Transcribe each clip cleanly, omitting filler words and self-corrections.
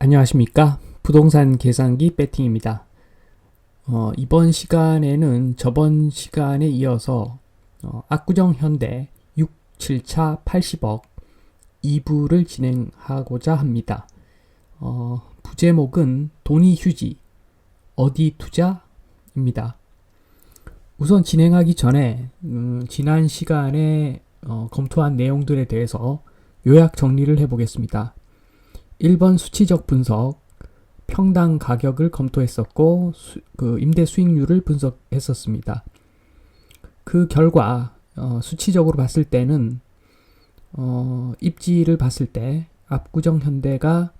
안녕하십니까? 부동산 계산기 배팅입니다. 이번 시간에는 저번 시간에 이어서 압구정 현대 6, 7차 80억 2부를 진행하고자 합니다. 부제목은 돈이 휴지, 어디 투자입니다. 우선 진행하기 전에 지난 시간에 검토한 내용들에 대해서 요약 정리를 해보겠습니다. 1번 수치적 분석, 평당 가격을 검토했었고 임대 수익률을 분석했었습니다. 그 결과 수치적으로 봤을 때는 입지를 봤을 때 압구정 현대가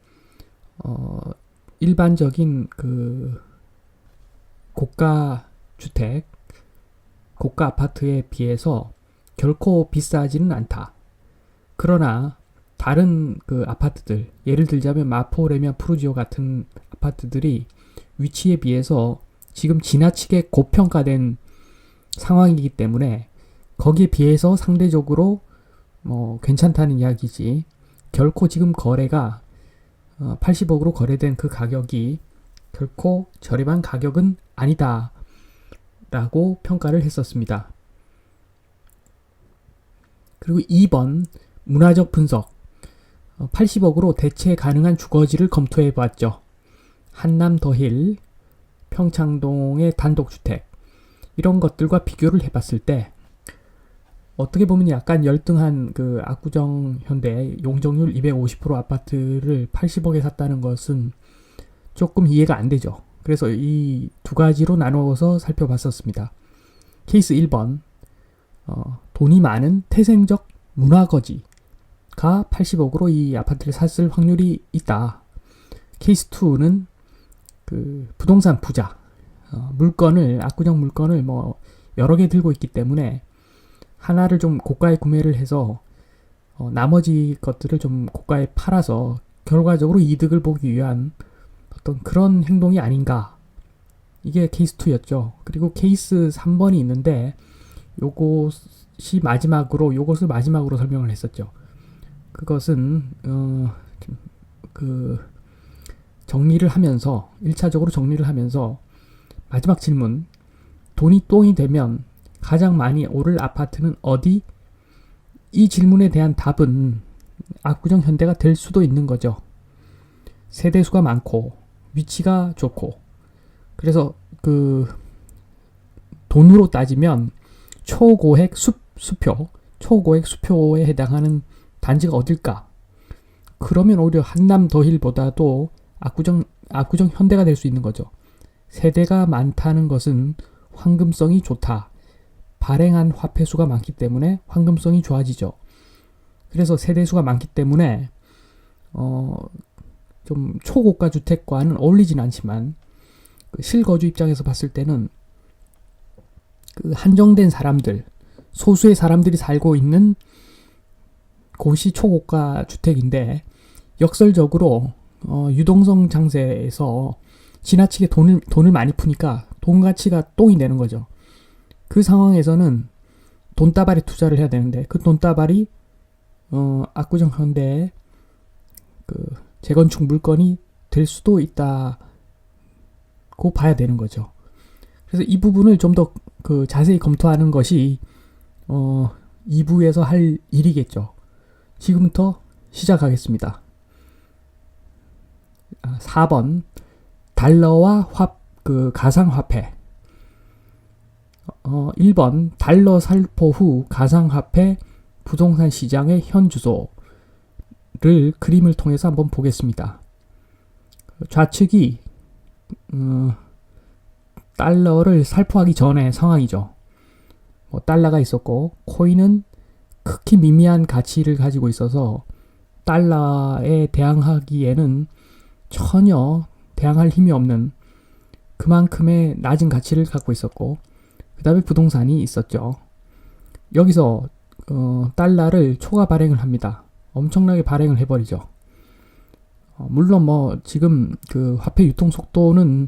일반적인 고가 주택, 고가 아파트에 비해서 결코 비싸지는 않다. 그러나 다른 아파트들, 예를 들자면 마포, 레미안, 푸르지오 같은 아파트들이 위치에 비해서 지금 지나치게 고평가된 상황이기 때문에 거기에 비해서 상대적으로 괜찮다는 이야기지, 결코 지금 거래가 80억으로 거래된 그 가격이 결코 저렴한 가격은 아니다 라고 평가를 했었습니다. 그리고 2번 문화적 분석, 80억으로 대체 가능한 주거지를 검토해 봤죠. 한남 더힐, 평창동의 단독주택, 이런 것들과 비교를 해봤을 때 어떻게 보면 약간 열등한 압구정 현대 용적률 250% 아파트를 80억에 샀다는 것은 조금 이해가 안 되죠. 그래서 이 두 가지로 나누어서 살펴봤었습니다. 케이스 1번, 돈이 많은 태생적 문화거지 가 80억으로 이 아파트를 샀을 확률이 있다. 케이스 2는 부동산 부자, 압구정 물건을 여러 개 들고 있기 때문에 하나를 좀 고가에 구매를 해서 나머지 것들을 좀 고가에 팔아서 결과적으로 이득을 보기 위한 어떤 그런 행동이 아닌가. 이게 케이스 2였죠. 그리고 케이스 3번이 있는데 요것을 마지막으로 설명을 했었죠. 그것은 정리를 하면서 1차적으로 정리를 하면서 마지막 질문, 돈이 똥이 되면 가장 많이 오를 아파트는 어디? 이 질문에 대한 답은 압구정 현대가 될 수도 있는 거죠. 세대수가 많고 위치가 좋고, 그래서 돈으로 따지면 초고액 수표에 해당하는 단지가 어딜까? 그러면 오히려 한남 더힐보다도 압구정 현대가 될 수 있는 거죠. 세대가 많다는 것은 황금성이 좋다. 발행한 화폐수가 많기 때문에 황금성이 좋아지죠. 그래서 세대수가 많기 때문에 좀 초고가 주택과는 어울리진 않지만 실거주 입장에서 봤을 때는 한정된 사람들, 소수의 사람들이 살고 있는 곳이 초고가 주택인데, 역설적으로 유동성 장세에서 지나치게 돈을 많이 푸니까 돈 가치가 똥이 되는 거죠. 그 상황에서는 돈다발에 투자를 해야 되는데, 그 돈다발이 압구정 현대의 재건축 물건이 될 수도 있다고 봐야 되는 거죠. 그래서 이 부분을 좀 더 자세히 검토하는 것이 2부에서 할 일이겠죠. 지금부터 시작하겠습니다. 4번, 달러와 가상화폐. 1번, 달러 살포 후 가상화폐 부동산 시장의 현 주소를 그림을 통해서 한번 보겠습니다. 좌측이 달러를 살포하기 전의 상황이죠. 달러가 있었고 코인은 극히 미미한 가치를 가지고 있어서 달러에 대항하기에는 전혀 대항할 힘이 없는 그만큼의 낮은 가치를 갖고 있었고, 그 다음에 부동산이 있었죠. 여기서 달러를 초과 발행을 합니다. 엄청나게 발행을 해버리죠. 물론 지금 화폐 유통 속도는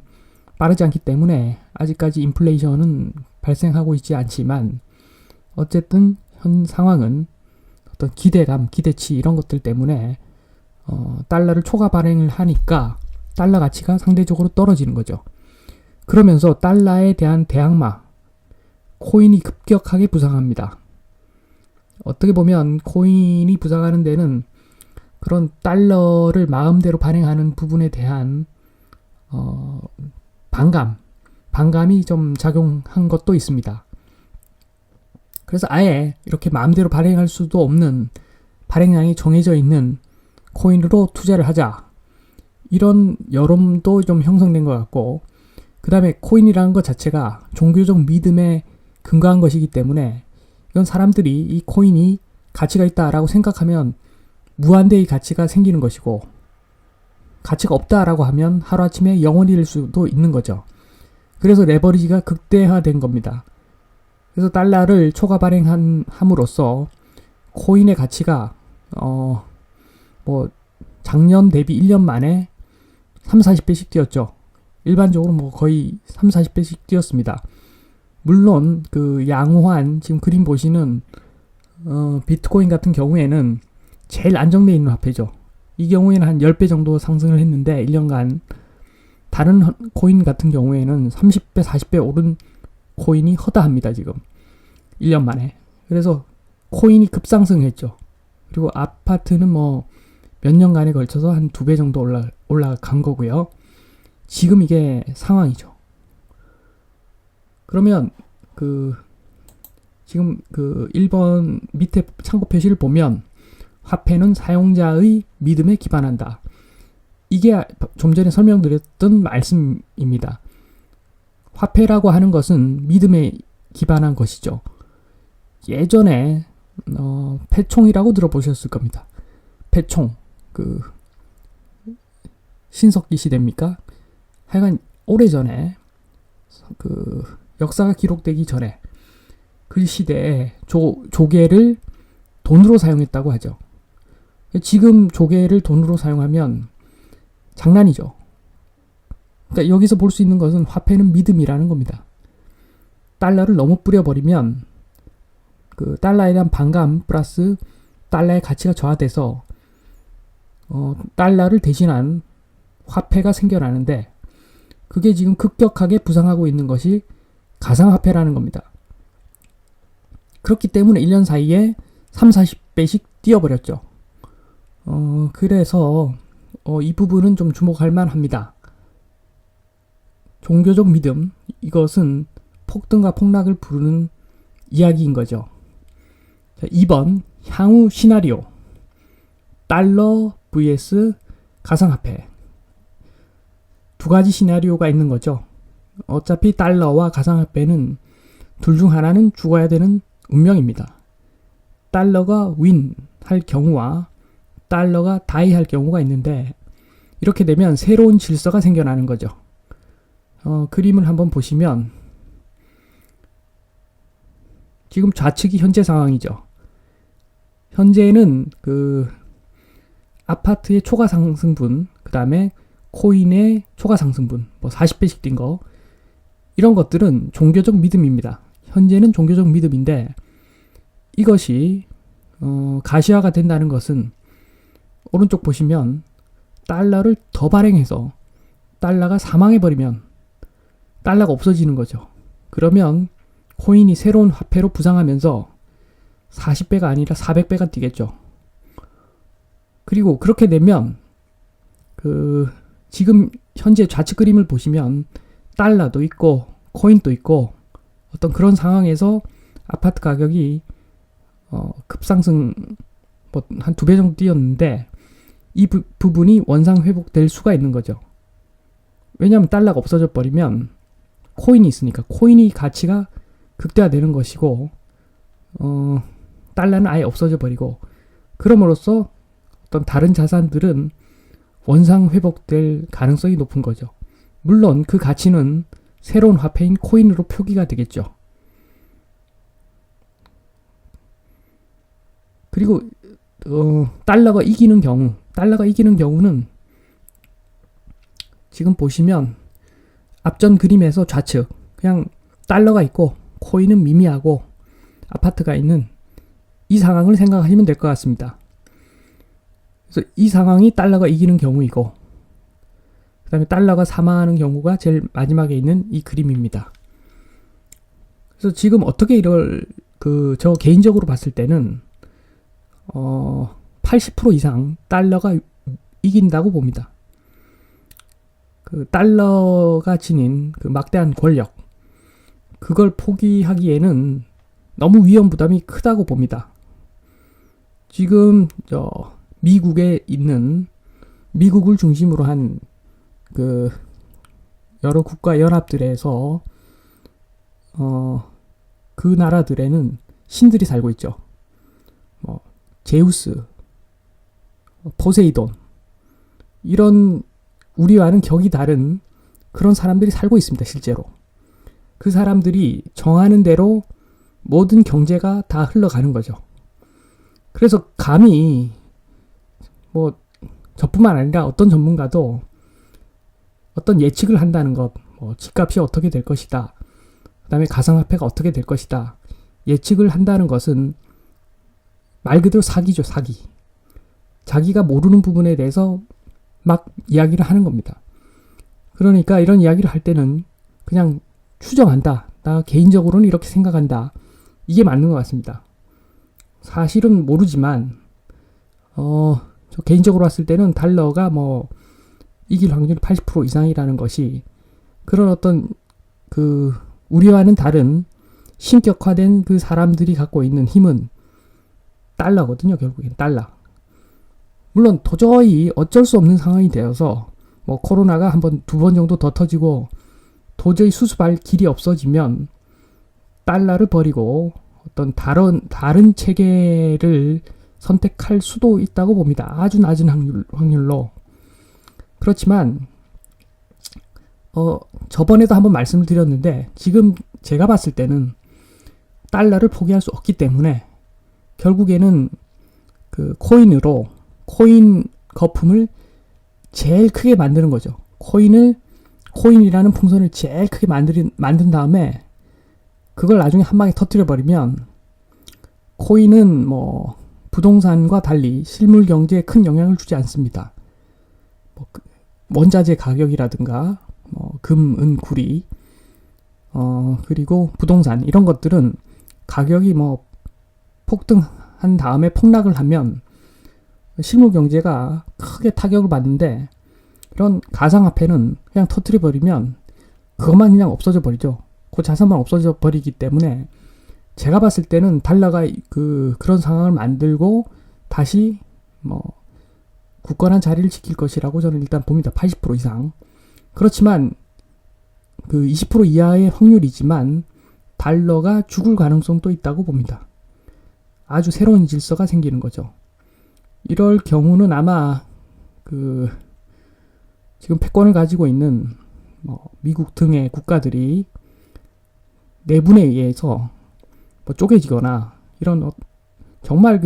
빠르지 않기 때문에 아직까지 인플레이션은 발생하고 있지 않지만, 어쨌든 현 상황은 어떤 기대감, 기대치 이런 것들 때문에 달러를 초과 발행을 하니까 달러 가치가 상대적으로 떨어지는 거죠. 그러면서 달러에 대한 대항마, 코인이 급격하게 부상합니다. 어떻게 보면 코인이 부상하는 데는 그런 달러를 마음대로 발행하는 부분에 대한 반감이 좀 작용한 것도 있습니다. 그래서 아예 이렇게 마음대로 발행할 수도 없는 발행량이 정해져 있는 코인으로 투자를 하자. 이런 여론도 좀 형성된 것 같고, 그 다음에 코인이라는 것 자체가 종교적 믿음에 근거한 것이기 때문에 이건 사람들이 이 코인이 가치가 있다라고 생각하면 무한대의 가치가 생기는 것이고, 가치가 없다라고 하면 하루아침에 영원히 될 수도 있는 거죠. 그래서 레버리지가 극대화된 겁니다. 그래서 달러를 초과 발행함으로써 코인의 가치가 작년 대비 1년 만에 30-40배씩 뛰었죠. 일반적으로 거의 30-40배씩 뛰었습니다. 물론 그 양호한 지금 그림 보시는 비트코인 같은 경우에는 제일 안정되어 있는 화폐죠. 이 경우에는 한 10배 정도 상승을 했는데 1년간, 다른 코인 같은 경우에는 30배, 40배 오른 코인이 허다합니다. 지금 1년 만에. 그래서 코인이 급상승했죠. 그리고 아파트는 몇 년간에 걸쳐서 한 2배 정도 올라간 거고요. 지금 이게 상황이죠. 그러면 지금 1번 밑에 참고 표시를 보면 화폐는 사용자의 믿음에 기반한다. 이게 좀 전에 설명드렸던 말씀입니다. 화폐라고 하는 것은 믿음에 기반한 것이죠. 예전에 패총이라고 들어보셨을 겁니다. 패총, 신석기 시대입니까? 하여간 오래전에 역사가 기록되기 전에 그 시대에 조개를 돈으로 사용했다고 하죠. 지금 조개를 돈으로 사용하면 장난이죠. 그러니까 여기서 볼 수 있는 것은 화폐는 믿음이라는 겁니다. 달러를 너무 뿌려버리면 그 달러에 대한 반감 플러스 달러의 가치가 저하돼서 달러를 대신한 화폐가 생겨나는데, 그게 지금 급격하게 부상하고 있는 것이 가상화폐라는 겁니다. 그렇기 때문에 1년 사이에 30-40배씩 뛰어버렸죠. 그래서 이 부분은 좀 주목할 만합니다. 종교적 믿음, 이것은 폭등과 폭락을 부르는 이야기인 거죠. 자, 2번 향후 시나리오, 달러 vs 가상화폐. 두 가지 시나리오가 있는 거죠. 어차피 달러와 가상화폐는 둘 중 하나는 죽어야 되는 운명입니다. 달러가 윈 할 경우와 달러가 다이 할 경우가 있는데, 이렇게 되면 새로운 질서가 생겨나는 거죠. 그림을 한번 보시면 지금 좌측이 현재 상황이죠. 현재는 아파트의 초과 상승분, 그 다음에 코인의 초과 상승분, 40배씩 뛴 거, 이런 것들은 종교적 믿음입니다. 현재는 종교적 믿음인데, 이것이 가시화가 된다는 것은 오른쪽 보시면 달러를 더 발행해서 달러가 사망해버리면 달러가 없어지는 거죠. 그러면 코인이 새로운 화폐로 부상하면서 40배가 아니라 400배가 뛰겠죠. 그리고 그렇게 되면 지금 현재 좌측 그림을 보시면 달러도 있고 코인도 있고 어떤 그런 상황에서 아파트 가격이 급상승 한 2배 정도 뛰었는데, 이 부분이 원상 회복될 수가 있는 거죠. 왜냐하면 달러가 없어져 버리면 코인이 있으니까 코인이 가치가 극대화되는 것이고, 달러는 아예 없어져 버리고, 그럼으로써 어떤 다른 자산들은 원상 회복될 가능성이 높은 거죠. 물론 그 가치는 새로운 화폐인 코인으로 표기가 되겠죠. 그리고 달러가 이기는 경우는 지금 보시면 앞전 그림에서 좌측 그냥 달러가 있고 코인은 미미하고 아파트가 있는 이 상황을 생각하시면 될 것 같습니다. 그래서 이 상황이 달러가 이기는 경우이고, 그 다음에 달러가 사망하는 경우가 제일 마지막에 있는 이 그림입니다. 그래서 지금 어떻게 저 개인적으로 봤을 때는, 80% 이상 달러가 이긴다고 봅니다. 그 달러가 지닌 그 막대한 권력, 그걸 포기하기에는 너무 위험 부담이 크다고 봅니다. 지금 미국에 있는, 미국을 중심으로 한 그 여러 국가 연합들에서 그 나라들에는 신들이 살고 있죠. 뭐 제우스, 포세이돈, 이런 우리와는 격이 다른 그런 사람들이 살고 있습니다. 실제로 그 사람들이 정하는 대로 모든 경제가 다 흘러가는 거죠. 그래서 감히 뭐 저뿐만 아니라 어떤 전문가도 어떤 예측을 한다는 것, 뭐 집값이 어떻게 될 것이다, 그 다음에 가상화폐가 어떻게 될 것이다, 예측을 한다는 것은 말 그대로 사기죠. 사기. 자기가 모르는 부분에 대해서 막 이야기를 하는 겁니다. 그러니까 이런 이야기를 할 때는 그냥 추정한다, 나 개인적으로는 이렇게 생각한다, 이게 맞는 것 같습니다. 사실은 모르지만 저 개인적으로 봤을 때는 달러가 뭐 이길 확률이 80% 이상이라는 것이 그런 어떤 그 우리와는 다른 신격화된 그 사람들이 갖고 있는 힘은 달러거든요. 결국엔 달러. 물론 도저히 어쩔 수 없는 상황이 되어서 뭐 코로나가 두 번 정도 더 터지고 도저히 수습할 길이 없어지면 달러를 버리고 어떤 다른 체계를 선택할 수도 있다고 봅니다. 아주 낮은 확률로. 그렇지만 저번에도 한번 말씀을 드렸는데, 지금 제가 봤을 때는 달러를 포기할 수 없기 때문에 결국에는 그 코인 거품을 제일 크게 만드는 거죠. 코인이라는 풍선을 제일 크게 만든 다음에 그걸 나중에 한 방에 터뜨려 버리면, 코인은 뭐 부동산과 달리 실물 경제에 큰 영향을 주지 않습니다. 뭐 원자재 가격이라든가 금, 은, 구리, 그리고 부동산, 이런 것들은 가격이 뭐 폭등한 다음에 폭락을 하면 실물 경제가 크게 타격을 받는데, 이런 가상화폐는 그냥 터뜨려 버리면 그것만 그냥 없어져 버리죠. 그 자산만 없어져 버리기 때문에 제가 봤을 때는 달러가 그런 상황을 만들고 다시 뭐 굳건한 자리를 지킬 것이라고 저는 일단 봅니다. 80% 이상. 그렇지만 그 20% 이하의 확률이지만 달러가 죽을 가능성도 있다고 봅니다. 아주 새로운 질서가 생기는 거죠. 이럴 경우는 아마 지금 패권을 가지고 있는 미국 등의 국가들이 내분에 의해서 쪼개지거나, 이런 정말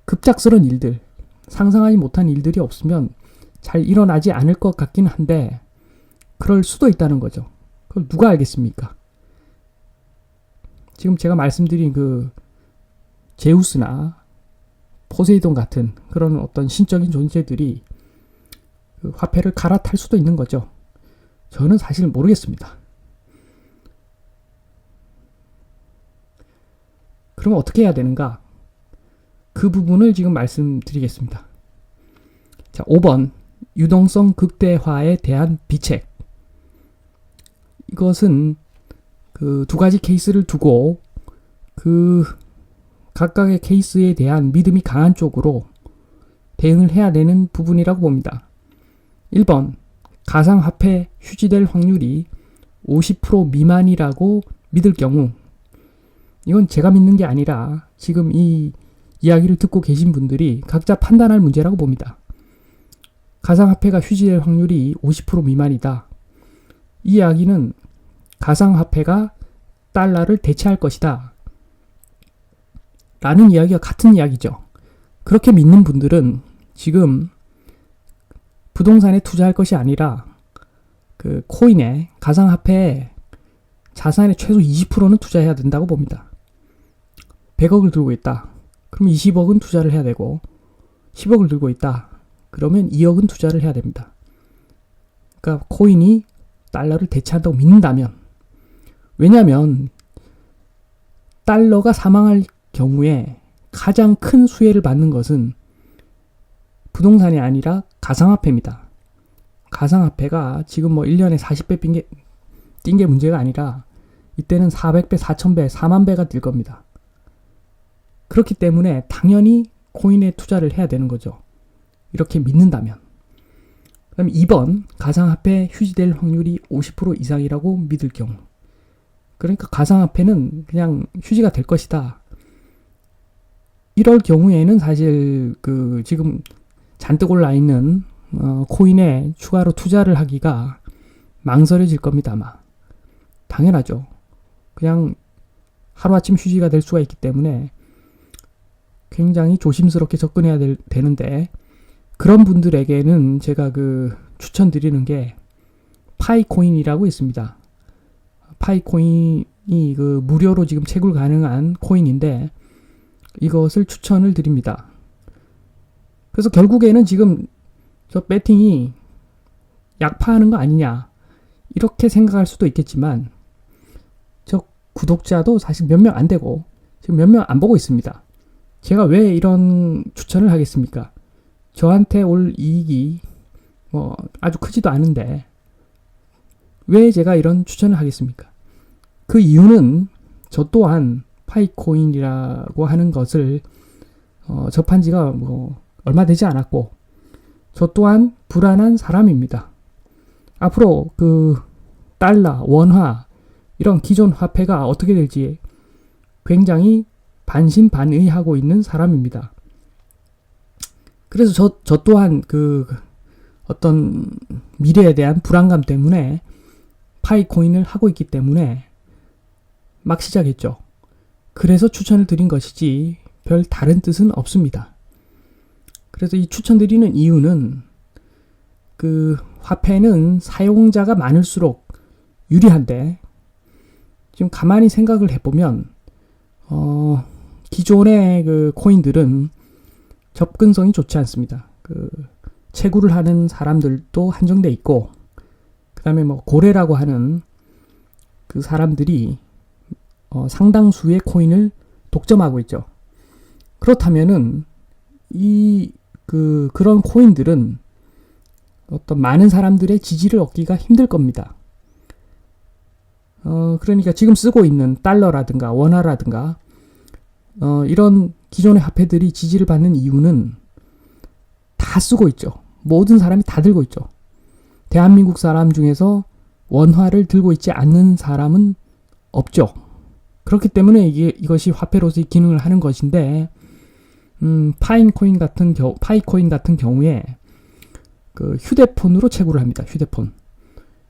급작스러운 일들, 상상하지 못한 일들이 없으면 잘 일어나지 않을 것 같긴 한데, 그럴 수도 있다는 거죠. 그걸 누가 알겠습니까? 지금 제가 말씀드린 제우스나 포세이돈 같은 그런 어떤 신적인 존재들이 화폐를 갈아탈 수도 있는 거죠. 저는 사실 모르겠습니다. 그러면 어떻게 해야 되는가? 그 부분을 지금 말씀드리겠습니다. 자, 5번. 유동성 극대화에 대한 비책. 이것은 두 가지 케이스를 두고 각각의 케이스에 대한 믿음이 강한 쪽으로 대응을 해야 되는 부분이라고 봅니다. 1번. 가상화폐 휴지될 확률이 50% 미만이라고 믿을 경우, 이건 제가 믿는 게 아니라 지금 이 이야기를 듣고 계신 분들이 각자 판단할 문제라고 봅니다. 가상화폐가 휴지될 확률이 50% 미만이다. 이 이야기는 가상화폐가 달러를 대체할 것이다 라는 이야기와 같은 이야기죠. 그렇게 믿는 분들은 지금 부동산에 투자할 것이 아니라 코인에, 가상화폐에, 자산의 최소 20%는 투자해야 된다고 봅니다. 100억을 들고 있다. 그럼 20억은 투자를 해야 되고, 10억을 들고 있다. 그러면 2억은 투자를 해야 됩니다. 그러니까 코인이 달러를 대체한다고 믿는다면, 왜냐하면 달러가 사망할 경우에 가장 큰 수혜를 받는 것은 부동산이 아니라 가상화폐입니다. 가상화폐가 지금 뭐 1년에 40배 뛴 게 문제가 아니라 이때는 400배, 4000배, 4만배가 뛸 겁니다. 그렇기 때문에 당연히 코인에 투자를 해야 되는 거죠. 이렇게 믿는다면. 그럼 2번, 가상화폐 휴지될 확률이 50% 이상이라고 믿을 경우. 그러니까 가상화폐는 그냥 휴지가 될 것이다. 이럴 경우에는 사실 지금 잔뜩 올라 있는 코인에 추가로 투자를 하기가 망설여질 겁니다, 아마. 당연하죠. 그냥 하루아침 휴지가 될 수가 있기 때문에 굉장히 조심스럽게 접근해야 되는데, 그런 분들에게는 제가 추천드리는 게 파이코인이라고 있습니다. 파이코인이 무료로 지금 채굴 가능한 코인인데 이것을 추천을 드립니다. 그래서 결국에는 지금 저 배팅이 약파하는 거 아니냐 이렇게 생각할 수도 있겠지만, 저 구독자도 사실 몇 명 안 되고 지금 몇 명 안 보고 있습니다. 제가 왜 이런 추천을 하겠습니까? 저한테 올 이익이 뭐 아주 크지도 않은데 왜 제가 이런 추천을 하겠습니까? 그 이유는 저 또한 파이코인이라고 하는 것을 접한 지가 뭐 얼마 되지 않았고, 저 또한 불안한 사람입니다. 앞으로 달러, 원화 이런 기존 화폐가 어떻게 될지 굉장히 반신반의하고 있는 사람입니다. 그래서 저 또한 어떤 미래에 대한 불안감 때문에 파이코인을 하고 있기 때문에 막 시작했죠. 그래서 추천을 드린 것이지 별 다른 뜻은 없습니다. 그래서 이 추천드리는 이유는 화폐는 사용자가 많을수록 유리한데, 지금 가만히 생각을 해보면 기존의 코인들은 접근성이 좋지 않습니다. 채굴을 하는 사람들도 한정돼 있고, 그 다음에 뭐 고래라고 하는 사람들이 상당수의 코인을 독점하고 있죠. 그렇다면은 그런 코인들은 어떤 많은 사람들의 지지를 얻기가 힘들 겁니다. 그러니까 지금 쓰고 있는 달러라든가 원화라든가 이런 기존의 화폐들이 지지를 받는 이유는 다 쓰고 있죠. 모든 사람이 다 들고 있죠. 대한민국 사람 중에서 원화를 들고 있지 않는 사람은 없죠. 그렇기 때문에 이것이 화폐로서의 기능을 하는 것인데, 파이코인 같은 경우에 휴대폰으로 채굴을 합니다.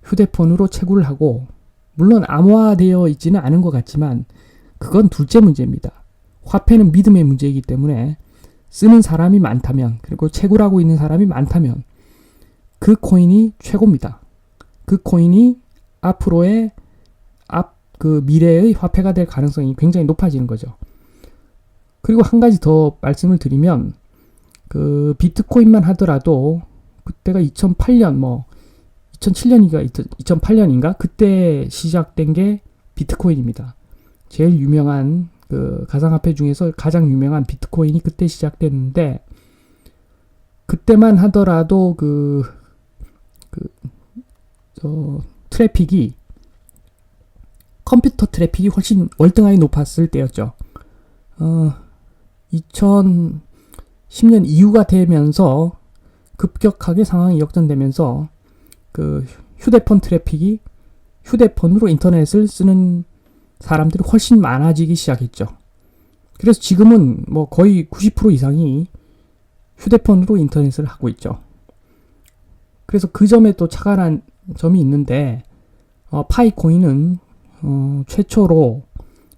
휴대폰으로 채굴을 하고, 물론 암호화되어 있지는 않은 것 같지만 그건 둘째 문제입니다. 화폐는 믿음의 문제이기 때문에 쓰는 사람이 많다면, 그리고 채굴하고 있는 사람이 많다면 그 코인이 최고입니다. 그 코인이 앞으로의 미래의 화폐가 될 가능성이 굉장히 높아지는 거죠. 그리고 한 가지 더 말씀을 드리면, 비트코인만 하더라도 그때가 2008년 2008년인가 그때 시작된 게 비트코인입니다. 제일 유명한 가상화폐 중에서 가장 유명한 비트코인이 그때 시작됐는데, 그때만 하더라도 트래픽이, 컴퓨터 트래픽이 훨씬 월등하게 높았을 때였죠. 2010년 이후가 되면서 급격하게 상황이 역전되면서 휴대폰 트래픽이, 휴대폰으로 인터넷을 쓰는 사람들이 훨씬 많아지기 시작했죠. 그래서 지금은 뭐 거의 90% 이상이 휴대폰으로 인터넷을 하고 있죠. 그래서 그 점에 또 착안한 점이 있는데, 파이코인은 최초로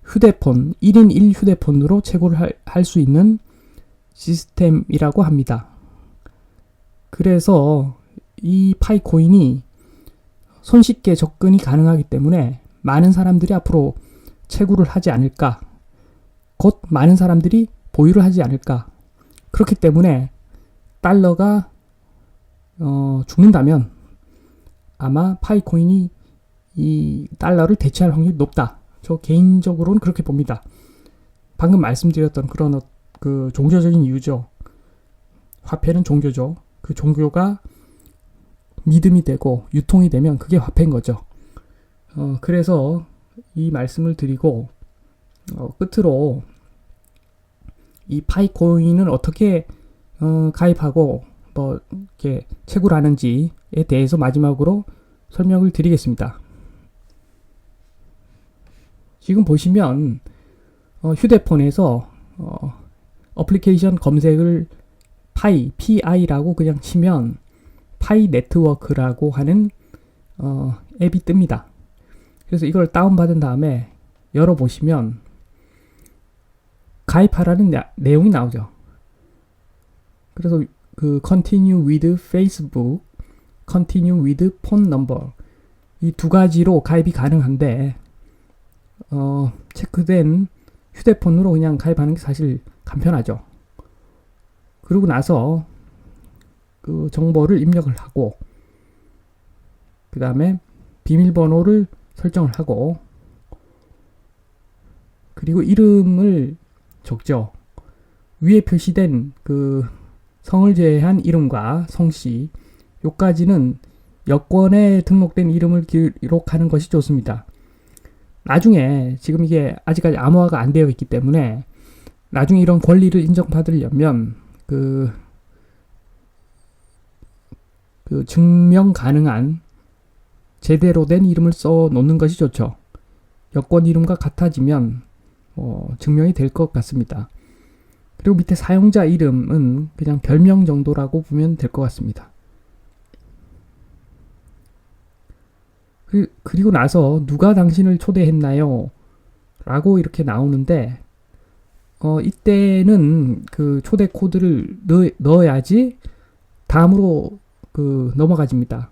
휴대폰, 1인 1휴대폰으로 채굴을 할 수 있는 시스템이라고 합니다. 그래서 이 파이코인이 손쉽게 접근이 가능하기 때문에 많은 사람들이 앞으로 채굴을 하지 않을까, 곧 많은 사람들이 보유를 하지 않을까. 그렇기 때문에 달러가 죽는다면 아마 파이코인이 이 달러를 대체할 확률이 높다. 저 개인적으로는 그렇게 봅니다. 방금 말씀드렸던 그런 그 종교적인 이유죠. 화폐는 종교죠. 그 종교가 믿음이 되고 유통이 되면 그게 화폐인 거죠. 그래서 이 말씀을 드리고 끝으로 이 파이코인은 어떻게 가입하고 뭐 이렇게 채굴 하는지에 대해서 마지막으로 설명을 드리겠습니다. 지금 보시면 휴대폰에서 어플리케이션 검색을 PI라고 그냥 치면 파이 네트워크라고 하는 앱이 뜹니다. 그래서 이걸 다운받은 다음에 열어보시면 가입하라는 내용이 나오죠. 그래서 그 continue with Facebook, continue with phone number 이 두 가지로 가입이 가능한데 체크된 휴대폰으로 그냥 가입하는 게 사실 간편하죠. 그러고 나서 그 정보를 입력을 하고 그 다음에 비밀번호를 설정을 하고 그리고 이름을 적죠. 위에 표시된 그 성을 제외한 이름과 성씨 요까지는 여권에 등록된 이름을 기록하는 것이 좋습니다. 나중에 지금 이게 아직까지 암호화가 안 되어 있기 때문에 나중에 이런 권리를 인정받으려면 그 증명 가능한 제대로 된 이름을 써 놓는 것이 좋죠. 여권 이름과 같아지면 증명이 될 것 같습니다. 그리고 밑에 사용자 이름은 그냥 별명 정도라고 보면 될 것 같습니다. 그리고 나서 누가 당신을 초대했나요? 라고 이렇게 나오는데 이때는 그 초대 코드를 넣어야지 다음으로 넘어가집니다.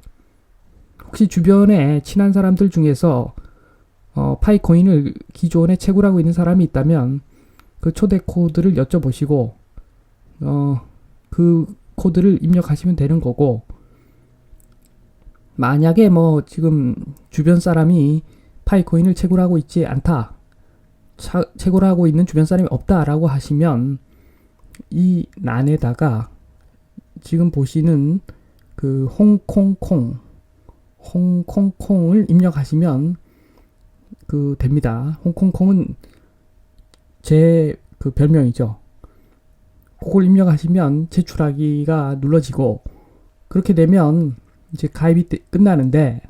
혹시 주변에 친한 사람들 중에서 파이코인을 기존에 채굴하고 있는 사람이 있다면 그 초대 코드를 여쭤보시고 그 코드를 입력하시면 되는 거고 만약에 뭐 지금 주변 사람이 파이코인을 채굴하고 있지 않다 채굴하고 있는 주변 사람이 없다라고 하시면 이 란에다가 지금 보시는 그 홍콩콩을 입력하시면 됩니다. 홍콩콩은 제 그 별명이죠. 그걸 입력하시면 제출하기가 눌러지고 그렇게 되면 이제 가입이 끝나는데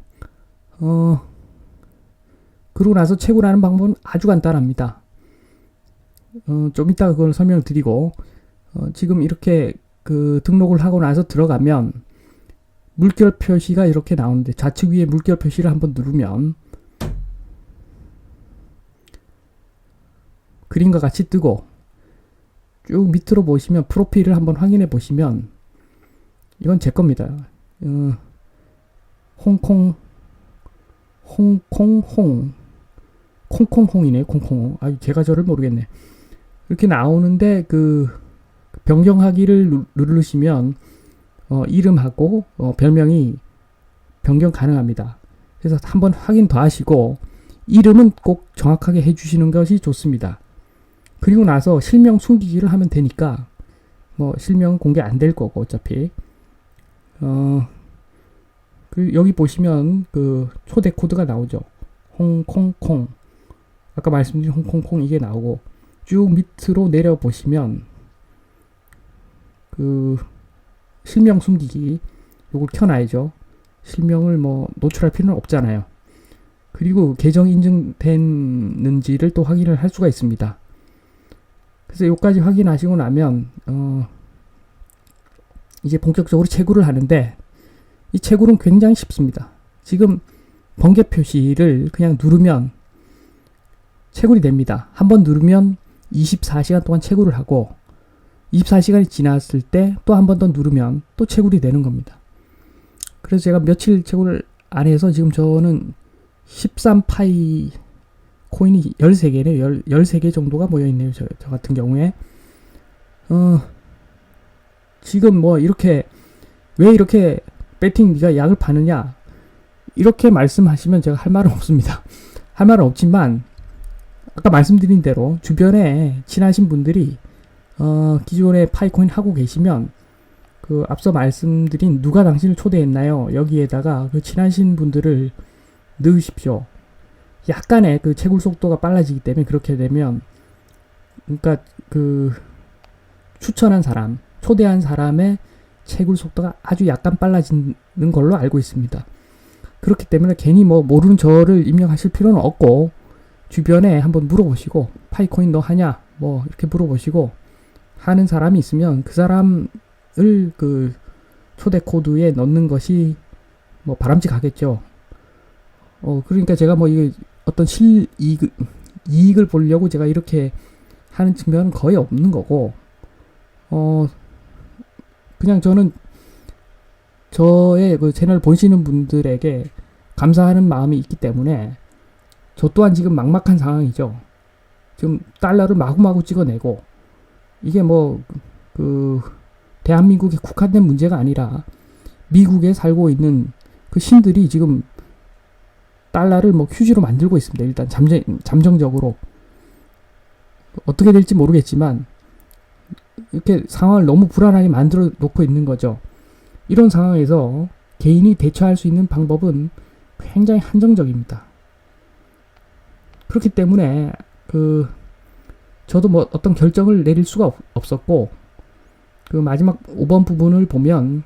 그러고 나서 채굴하는 방법은 아주 간단합니다. 좀 이따 그걸 설명을 드리고 지금 이렇게 등록을 하고 나서 들어가면 물결 표시가 이렇게 나오는데 좌측 위에 물결 표시를 한번 누르면 그림과 같이 뜨고 쭉 밑으로 보시면 프로필을 한번 확인해 보시면 이건 제 겁니다. 콩콩홍이네. 콩콩홍. 제가 저를 모르겠네. 이렇게 나오는데 변경하기를 누르시면 이름하고 별명이 변경 가능합니다. 그래서 한번 확인 더 하시고 이름은 꼭 정확하게 해주시는 것이 좋습니다. 그리고 나서 실명 숨기기를 하면 되니까 실명 공개 안 될 거고 어차피 여기 보시면 초대 코드가 나오죠. 홍콩콩 아까 말씀드린 홍콩콩 이게 나오고 쭉 밑으로 내려 보시면 실명 숨기기 요걸 켜놔야죠. 실명을 노출할 필요는 없잖아요. 그리고 계정 인증됐는지를 또 확인을 할 수가 있습니다. 그래서 요까지 확인하시고 나면 이제 본격적으로 채굴을 하는데 이 채굴은 굉장히 쉽습니다. 지금 번개 표시를 그냥 누르면 채굴이 됩니다. 한번 누르면 24시간 동안 채굴을 하고 24시간이 지났을 때 또 한 번 더 누르면 또 채굴이 되는 겁니다. 그래서 제가 며칠 채굴 안 해서 지금 저는 13파이 코인이 13개네요. 13개 정도가 모여있네요. 저 같은 경우에. 지금 뭐 이렇게 왜 이렇게 배팅 네가 약을 파느냐 이렇게 말씀하시면 제가 할 말은 없습니다. 할 말은 없지만 아까 말씀드린 대로 주변에 친하신 분들이 기존에 파이코인 하고 계시면 그 앞서 말씀드린 누가 당신을 초대했나요? 여기에다가 그 친하신 분들을 넣으십시오. 약간의 그 채굴 속도가 빨라지기 때문에 그렇게 되면 그러니까 그 추천한 사람, 초대한 사람의 채굴 속도가 아주 약간 빨라지는 걸로 알고 있습니다. 그렇기 때문에 괜히 뭐 모르는 저를 입력하실 필요는 없고 주변에 한번 물어보시고 파이코인 너 하냐? 뭐 이렇게 물어보시고 하는 사람이 있으면 그 사람을 그 초대 코드에 넣는 것이 뭐 바람직하겠죠. 그러니까 제가 뭐 이게 어떤 이익을 보려고 제가 이렇게 하는 측면은 거의 없는 거고, 그냥 저는 저의 그 채널 보시는 분들에게 감사하는 마음이 있기 때문에 저 또한 지금 막막한 상황이죠. 지금 달러를 마구마구 찍어내고 이게 뭐 그 대한민국에 국한된 문제가 아니라 미국에 살고 있는 그 신들이 지금 달러를 뭐 휴지로 만들고 있습니다. 일단 잠정적으로 어떻게 될지 모르겠지만 이렇게 상황을 너무 불안하게 만들어 놓고 있는 거죠. 이런 상황에서 개인이 대처할 수 있는 방법은 굉장히 한정적입니다. 그렇기 때문에 저도 뭐 어떤 결정을 내릴 수가 없었고 그 마지막 5번 부분을 보면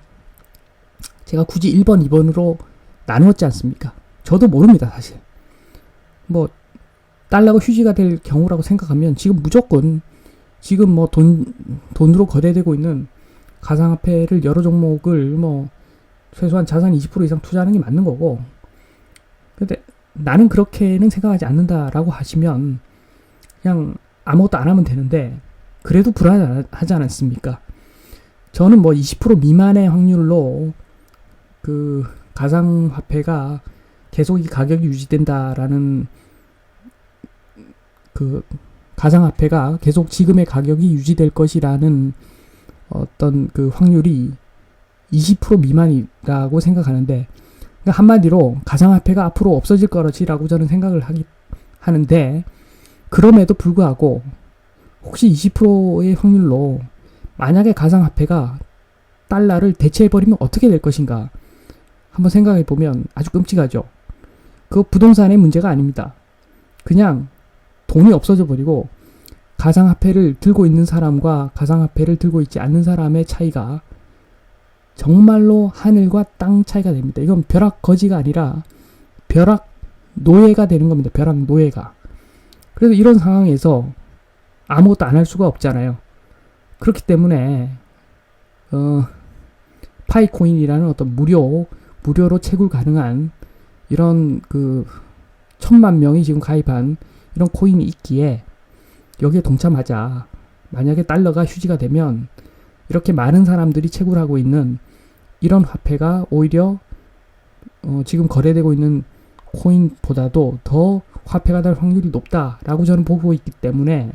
제가 굳이 1번, 2번으로 나누었지 않습니까? 저도 모릅니다, 사실. 뭐 달러가 휴지가 될 경우라고 생각하면 지금 무조건 지금 뭐 돈으로 거래되고 있는 가상화폐를 여러 종목을 뭐 최소한 자산 20% 이상 투자하는 게 맞는 거고, 근데 나는 그렇게는 생각하지 않는다라고 하시면 그냥 아무것도 안 하면 되는데 그래도 불안하지 않습니까? 저는 뭐 20% 미만의 확률로 그 가상화폐가 계속 이 가격이 유지된다라는 그 가상화폐가 계속 지금의 가격이 유지될 것이라는 어떤 그 확률이 20% 미만이라고 생각하는데, 그러니까 한마디로 가상화폐가 앞으로 없어질 거라고 저는 생각을 하는데, 그럼에도 불구하고 혹시 20%의 확률로 만약에 가상화폐가 달러를 대체해버리면 어떻게 될 것인가 한번 생각해보면 아주 끔찍하죠. 그거 부동산의 문제가 아닙니다. 그냥 돈이 없어져 버리고 가상화폐를 들고 있는 사람과 가상화폐를 들고 있지 않는 사람의 차이가 정말로 하늘과 땅 차이가 됩니다. 이건 벼락 거지가 아니라 벼락 노예가 되는 겁니다. 벼락 노예가. 그래서 이런 상황에서 아무것도 안 할 수가 없잖아요. 그렇기 때문에 파이코인이라는 어떤 무료로 채굴 가능한 이런 그 1000만 명이 지금 가입한 이런 코인이 있기에 여기에 동참하자. 만약에 달러가 휴지가 되면 이렇게 많은 사람들이 채굴하고 있는 이런 화폐가 오히려 지금 거래되고 있는 코인보다도 더 화폐가 될 확률이 높다라고 저는 보고 있기 때문에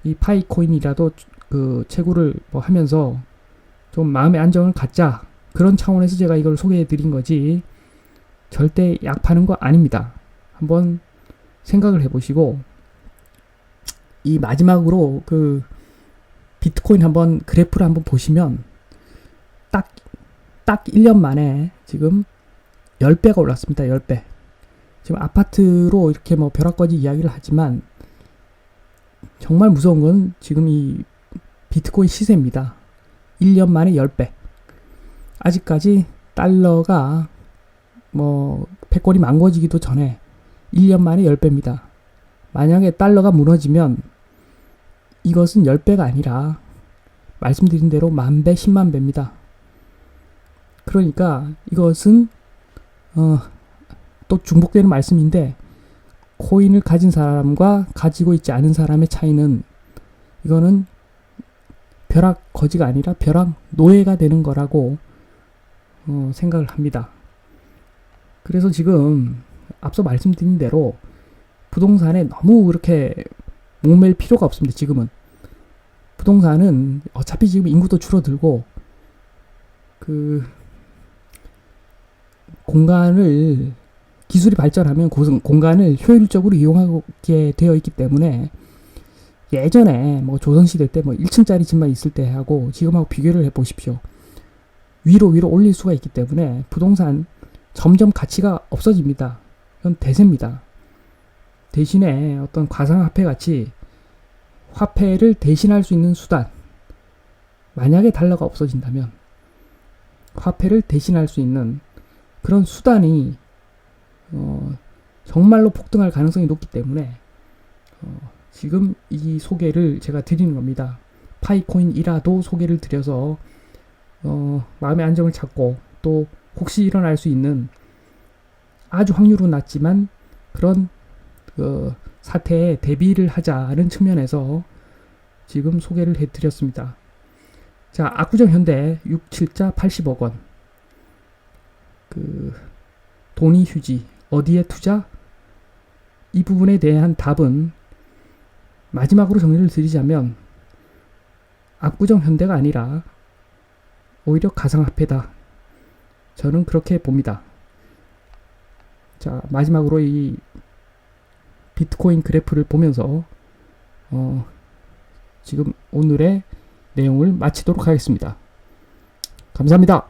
이 파이코인이라도 그 채굴을 뭐 하면서 좀 마음의 안정을 갖자, 그런 차원에서 제가 이걸 소개해 드린 거지 절대 약 파는 거 아닙니다. 한번 생각을 해보시고, 이 마지막으로 그 비트코인 한번 그래프를 한번 보시면 딱 1년 만에 지금 10배가 올랐습니다. 10배. 지금 아파트로 이렇게 뭐 벼락거지 이야기를 하지만 정말 무서운 건 지금 이 비트코인 시세입니다. 1년 만에 10배. 아직까지 달러가 뭐 패권이 망가지기도 전에 1년 만에 10배입니다. 만약에 달러가 무너지면 이것은 10배가 아니라 말씀드린 대로 10,000배, 10만 배입니다. 그러니까 이것은 또 중복되는 말씀인데, 코인을 가진 사람과 가지고 있지 않은 사람의 차이는 이거는 벼락 거지가 아니라 벼락 노예가 되는 거라고 생각을 합니다. 그래서 지금 앞서 말씀드린 대로 부동산에 너무 그렇게 목맬 필요가 없습니다. 지금은 부동산은 어차피 지금 인구도 줄어들고 그 공간을 기술이 발전하면 공간을 효율적으로 이용하게 되어 있기 때문에 예전에 뭐 조선시대 때 뭐 1층짜리 집만 있을 때 하고 지금하고 비교를 해 보십시오. 위로 올릴 수가 있기 때문에 부동산 점점 가치가 없어집니다. 이건 대세입니다. 대신에 어떤 가상화폐 같이 화폐를 대신할 수 있는 수단, 만약에 달러가 없어진다면 화폐를 대신할 수 있는 그런 수단이 정말로 폭등할 가능성이 높기 때문에 지금 이 소개를 제가 드리는 겁니다. 파이코인이라도 소개를 드려서 마음의 안정을 찾고 또 혹시 일어날 수 있는 아주 확률은 낮지만 그런 사태에 대비를 하자는 측면에서 지금 소개를 해드렸습니다. 자, 압구정 현대 6,7자 80억 원. 돈이 휴지 어디에 투자? 이 부분에 대한 답은 마지막으로 정리를 드리자면 압구정 현대가 아니라 오히려 가상화폐다. 저는 그렇게 봅니다. 자, 마지막으로 이 비트코인 그래프를 보면서 지금 오늘의 내용을 마치도록 하겠습니다. 감사합니다.